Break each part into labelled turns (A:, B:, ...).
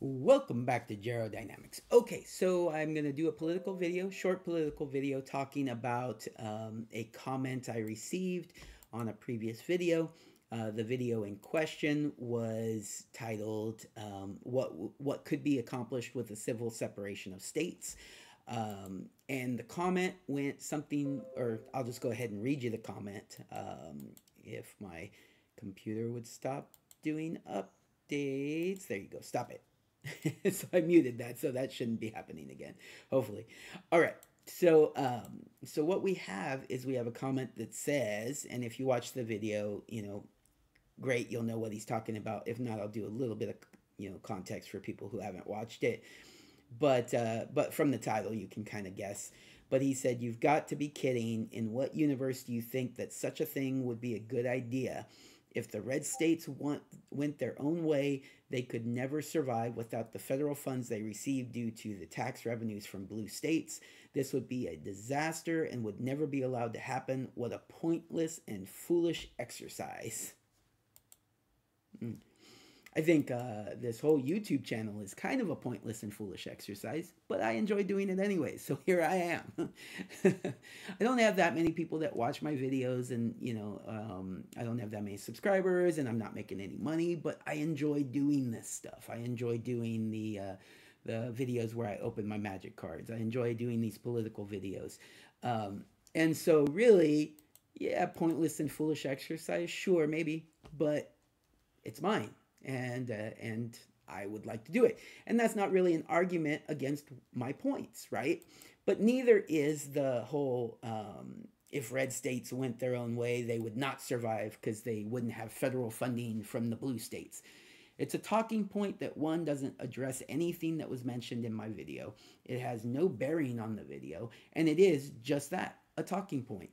A: Welcome back to Gero Dynamics. Okay, so I'm going to do a political video, short political video, talking about a comment I received on a previous video. The video in question was titled "What Could Be Accomplished with a Civil Separation of States." And the comment went something, or I'll just go ahead and read you the comment if my computer would stop doing updates. There you go, stop it. So I muted that, so that shouldn't be happening again, hopefully. All right. So what we have is we have a comment that says, and if you watch the video, great, you'll know what he's talking about. If not, I'll do a little bit of context for people who haven't watched it. But from the title, you can kind of guess. But he said, "You've got to be kidding. In what universe do you think that such a thing would be a good idea? If the red states went their own way, they could never survive without the federal funds they receive due to the tax revenues from blue states. This would be a disaster and would never be allowed to happen. What a pointless and foolish exercise." I think this whole YouTube channel is kind of a pointless and foolish exercise, but I enjoy doing it anyway, so here I am. I don't have that many people that watch my videos, and I don't have that many subscribers, and I'm not making any money, but I enjoy doing this stuff. I enjoy doing the videos where I open my magic cards. I enjoy doing these political videos. And so really, yeah, pointless and foolish exercise, sure, maybe, but it's mine, and I would like to do it. And that's not really an argument against my points, right? But neither is the whole if red states went their own way, they would not survive because they wouldn't have federal funding from the blue states. It's a talking point that, one, doesn't address anything that was mentioned in my video. It has no bearing on the video, and it is just that, a talking point.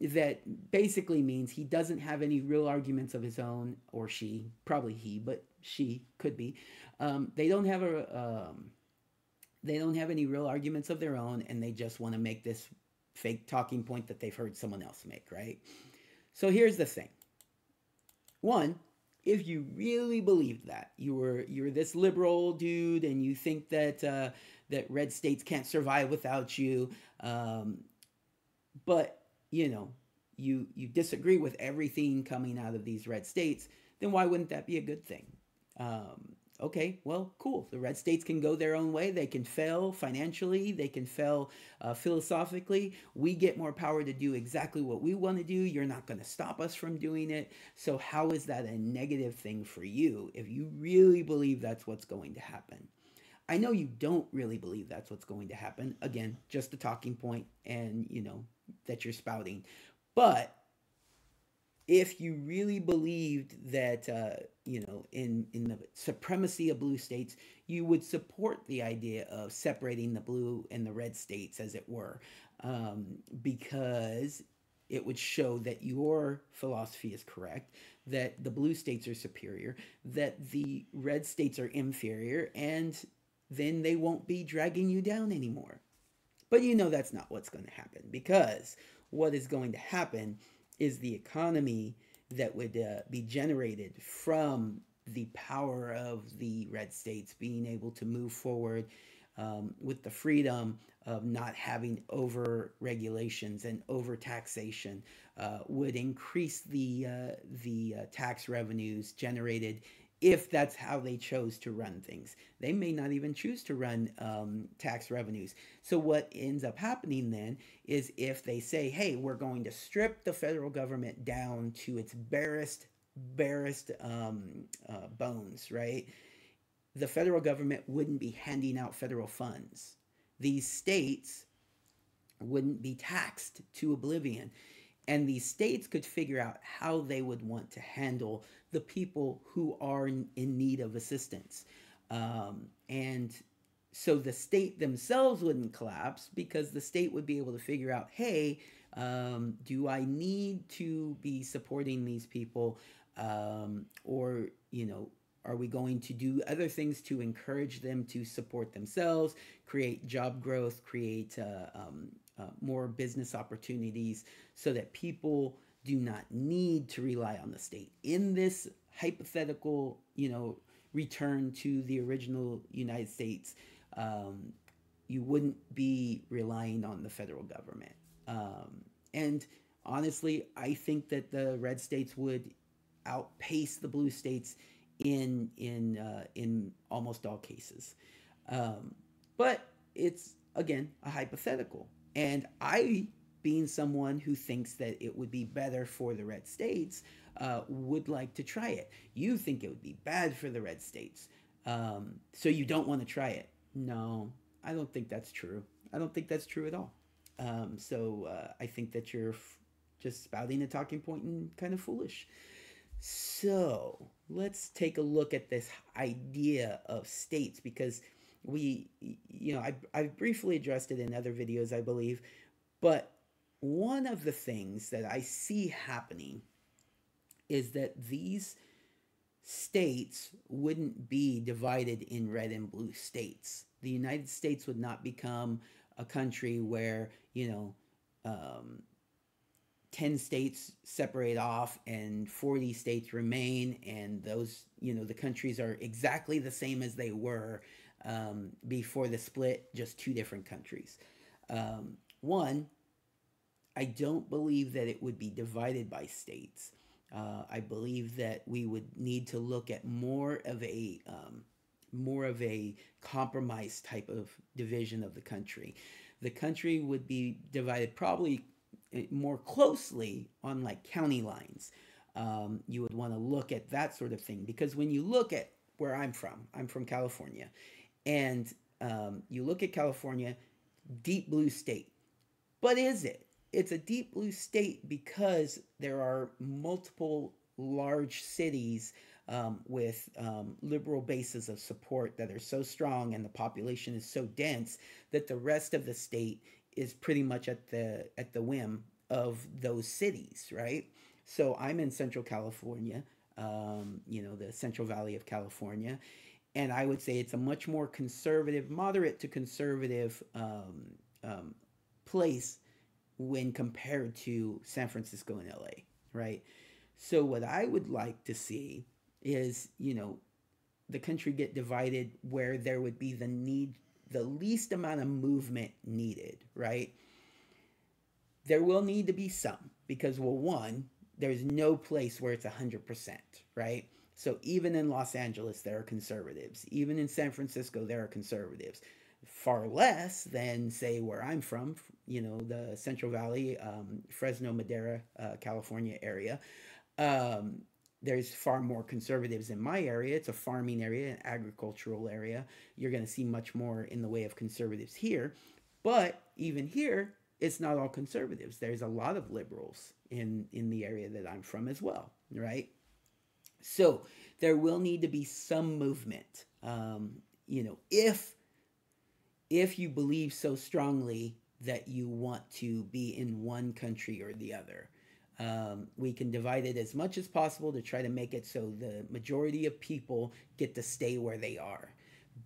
A: That basically means he doesn't have any real arguments of his own, or she, probably he, but she could be. They don't have any real arguments of their own, and they just want to make this fake talking point that they've heard someone else make, right? So here's the thing. One, if you really believed that you're this liberal dude and you think that that red states can't survive without you, but you disagree with everything coming out of these red states, then why wouldn't that be a good thing? Okay, well, cool. The red states can go their own way. They can fail financially. They can fail philosophically. We get more power to do exactly what we want to do. You're not going to stop us from doing it. So how is that a negative thing for you if you really believe that's what's going to happen? I know you don't really believe that's what's going to happen. Again, just a talking point, and that you're spouting. But if you really believed that in the supremacy of blue states, you would support the idea of separating the blue and the red states, as it were, because it would show that your philosophy is correct, that the blue states are superior, that the red states are inferior, and then they won't be dragging you down anymore. But that's not what's going to happen, because what is going to happen is the economy that would be generated from the power of the red states being able to move forward with the freedom of not having over regulations and over taxation would increase the tax revenues generated, if that's how they chose to run things. They may not even choose to run tax revenues. So what ends up happening then is, if they say, hey, we're going to strip the federal government down to its barest bones, right? The federal government wouldn't be handing out federal funds. These states wouldn't be taxed to oblivion. And these states could figure out how they would want to handle the people who are in need of assistance. And so the state themselves wouldn't collapse, because the state would be able to figure out, hey, do I need to be supporting these people? Or, are we going to do other things to encourage them to support themselves, create job growth, create more business opportunities, so that people do not need to rely on the state? In this hypothetical, return to the original United States, um, you wouldn't be relying on the federal government. And honestly, I think that the red states would outpace the blue states in almost all cases. Um, but it's again a hypothetical, and I, being someone who thinks that it would be better for the red states, would like to try it. You think it would be bad for the red states, so you don't want to try it. No, I don't think that's true. I don't think that's true at all. I think that you're just spouting a talking point and kind of foolish. So let's take a look at this idea of states, because I've briefly addressed it in other videos, I believe, but one of the things that I see happening is that these states wouldn't be divided in red and blue states. The United States would not become a country where, 10 states separate off and 40 states remain, and those, the countries are exactly the same as they were before the split, just two different countries. One, I don't believe that it would be divided by states. I believe that we would need to look at more of a compromise type of division of the country. The country would be divided probably more closely on like county lines. You would want to look at that sort of thing, because when you look at where I'm from California, and you look at California, deep blue state. But is it? It's a deep blue state because there are multiple large cities with liberal bases of support that are so strong, and the population is so dense that the rest of the state is pretty much at the whim of those cities, right? So I'm in Central California, the Central Valley of California, and I would say it's a much more conservative, moderate to conservative place when compared to San Francisco and LA, right? So what I would like to see is, the country get divided where there would be the least amount of movement needed, right? There will need to be some, because, well, one, there's no place where it's 100%, right? So even in Los Angeles, there are conservatives. Even in San Francisco, there are conservatives. Far less than, say, where I'm from, the Central Valley, Fresno, Madera, California area. There's far more conservatives in my area. It's a farming area, an agricultural area. You're going to see much more in the way of conservatives here. But even here, it's not all conservatives. There's a lot of liberals in the area that I'm from as well, right? So there will need to be some movement. If you believe so strongly that you want to be in one country or the other. We can divide it as much as possible to try to make it so the majority of people get to stay where they are.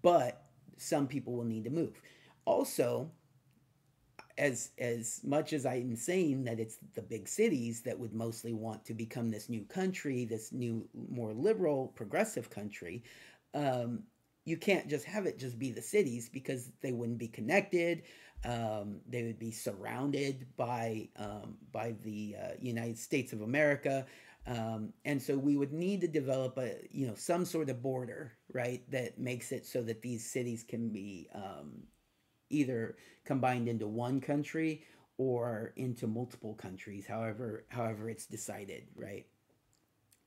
A: But some people will need to move. Also, as much as I'm saying that it's the big cities that would mostly want to become this new country, this new, more liberal, progressive country, you can't just have it just be the cities, because they wouldn't be connected. They would be surrounded by the United States of America, and so we would need to develop some sort of border, right, that makes it so that these cities can be either combined into one country or into multiple countries, however it's decided, right?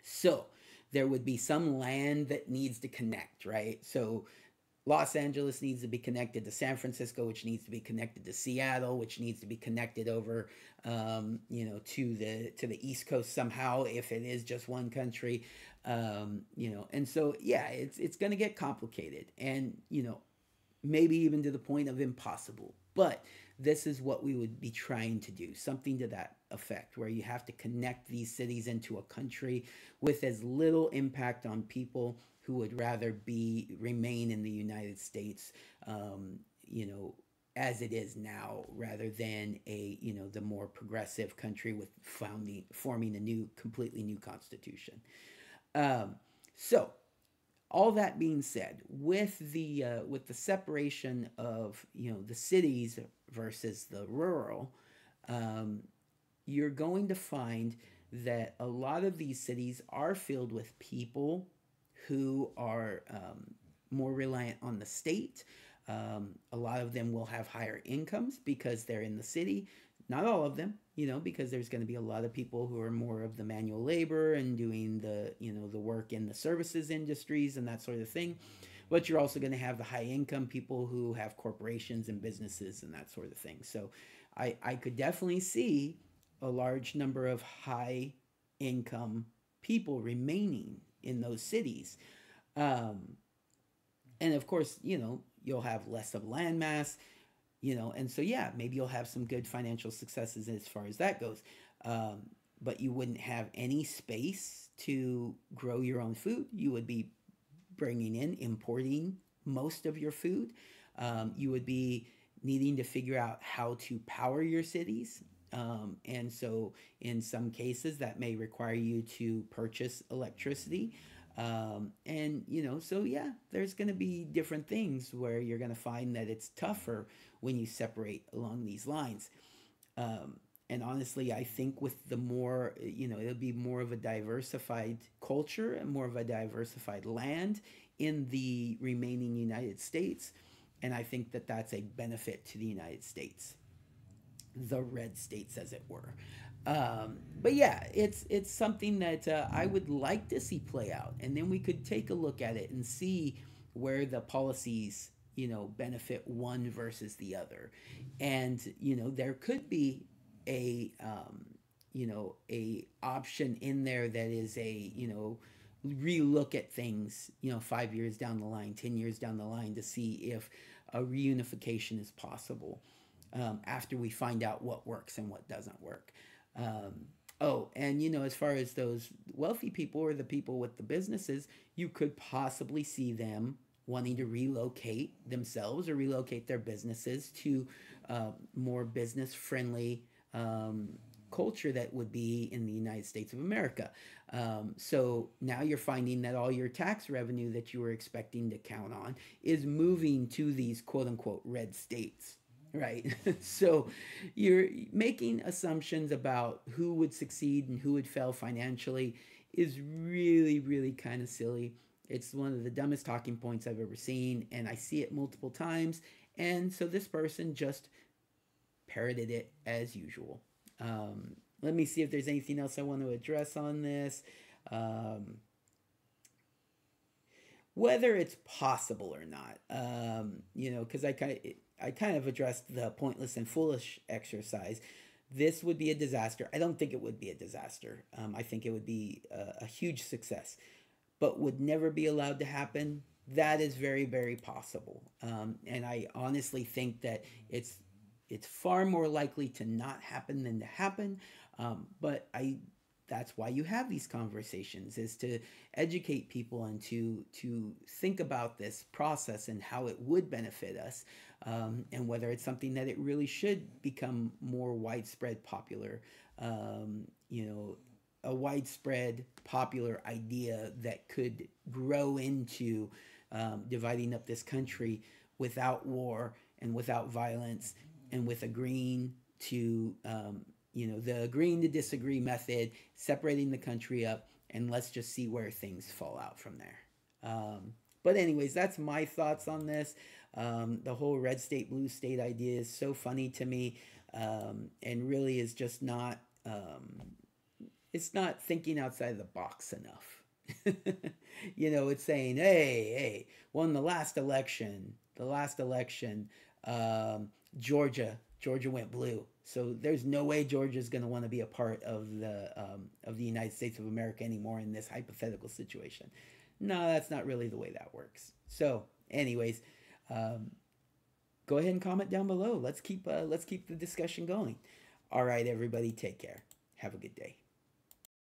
A: So there would be some land that needs to connect, right? So Los Angeles needs to be connected to San Francisco, which needs to be connected to Seattle, which needs to be connected over, to the East Coast somehow, if it is just one country, And so, yeah, it's going to get complicated, and maybe even to the point of impossible. But this is what we would be trying to do, something to that effect, where you have to connect these cities into a country with as little impact on people who would rather remain in the United States, as it is now, rather than the more progressive country with forming a completely new constitution. So all that being said, with the separation of the cities versus the rural, um, you're going to find that a lot of these cities are filled with people who are more reliant on the state. A lot of them will have higher incomes because they're in the city. Not all of them, because there's going to be a lot of people who are more of the manual labor and doing the work in the services industries and that sort of thing. But you're also going to have the high income people who have corporations and businesses and that sort of thing. So I could definitely see a large number of high income people remaining in those cities. Um, and of course, you'll have less of landmass, and so yeah, maybe you'll have some good financial successes as far as that goes. Um, but you wouldn't have any space to grow your own food. You would be importing most of your food. You would be needing to figure out how to power your cities. And so, in some cases, that may require you to purchase electricity. And, so yeah, there's going to be different things where you're going to find that it's tougher when you separate along these lines. And honestly, I think with the more, it'll be more of a diversified culture and more of a diversified land in the remaining United States. And I think that that's a benefit to the United States, the red states, as it were. But yeah, it's something that I would like to see play out, and then we could take a look at it and see where the policies benefit one versus the other, and there could be a a option in there that is a relook at things 5 years down the line, 10 years down the line, to see if a reunification is possible after we find out what works and what doesn't work. Um, oh, and as far as those wealthy people or the people with the businesses, you could possibly see them wanting to relocate themselves or relocate their businesses to more business friendly um, culture that would be in the United States of America. So now you're finding that all your tax revenue that you were expecting to count on is moving to these quote unquote red states. Right. So you're making assumptions about who would succeed and who would fail financially is really, really kind of silly. It's one of the dumbest talking points I've ever seen, and I see it multiple times. And so this person just parroted it as usual. Let me see if there's anything else I want to address on this. Um, Whether it's possible or not, because I kind of addressed the pointless and foolish exercise. This would be a disaster. I don't think it would be a disaster. I think it would be a huge success, but would never be allowed to happen. That is very, very possible. And I honestly think that it's far more likely to not happen than to happen. But that's why you have these conversations, is to educate people and to think about this process and how it would benefit us, and whether it's something that it really should become more widespread popular, you know a widespread popular idea that could grow into dividing up this country without war and without violence, and with agreeing to the agreeing to disagree method, separating the country up, and let's just see where things fall out from there. But anyways, that's my thoughts on this. The whole red state, blue state idea is so funny to me, and really is just not. It's not thinking outside the box enough. It's saying, hey, won the last election, Georgia went blue. So there's no way Georgia's going to want to be a part of the United States of America anymore in this hypothetical situation. No, that's not really the way that works. So, anyways, um, go ahead and comment down below. Let's keep the discussion going. All right, everybody, take care. Have a good day.